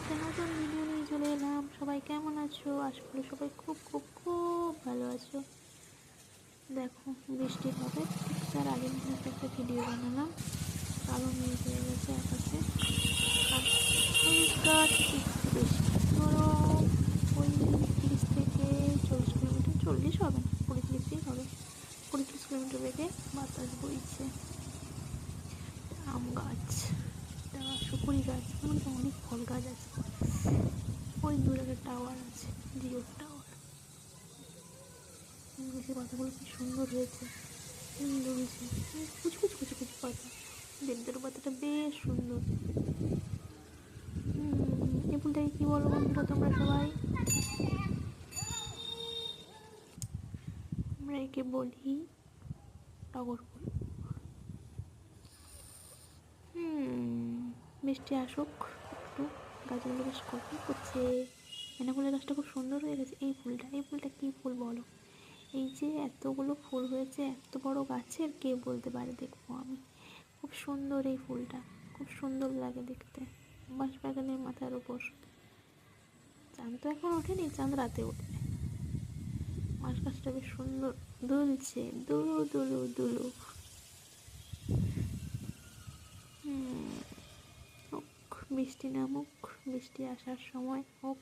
একটা নতুন ভিডিও নিয়ে চলে এলাম। সবাই কেমন আছো? আশা করি সবাই খুব খুব খুব ভালো আছো। দেখো, বৃষ্টি হবে ঠিক তার আগের দিন একটা ভিডিও বানালাম। কালো মেঘ হয়ে গেছে আকাশে, আর হালকা টিপটিপ বৃষ্টি। ধরো ওই 30 থেকে 40 কিলোমিটার, 40 হবে না, 20-30 হবে, 20-30 কিলোমিটার বেগে বাতাস বইছে। আম গাছ, একটা সুপুরি গাছ, মানে অনেক ফল গাছ আছে। ওই দূরে একটা টাওয়ার আছে, জিওর টাওয়ার। গাছের পাতাগুলো কি সুন্দর হয়েছে, দুলছে, কুচি কুচি কুচি কুচি পাতা। দেবদারু পাতাটা বেশ সুন্দর। এই ফুলটাকে কি বলো বন্ধুরা তোমরা সবাই? আমরা একে বলি টগর ফুল। বৃষ্টি আসুক একটু, গাছগুলো বেশ গল্প করছে। এনা ফুলের গাছটা খুব সুন্দর হয়ে গেছে। এই ফুলটা কি ফুল বলো? এই যে এতগুলো ফুল হয়েছে এত বড় গাছের, কে বলতে পারে? দেখবো আমি। খুব সুন্দর এই ফুলটা, খুব সুন্দর লাগে দেখতে। বাঁশবাগানের মাথার উপর। চাঁদ তো এখন ওঠেনি, চাঁদ রাতে উঠবে। বাঁশ গাছটা বেশ সুন্দর দুলছে, দুলু দুলু দুলু। হোক বৃষ্টি নামুক, বৃষ্টি আসার সময় হোক।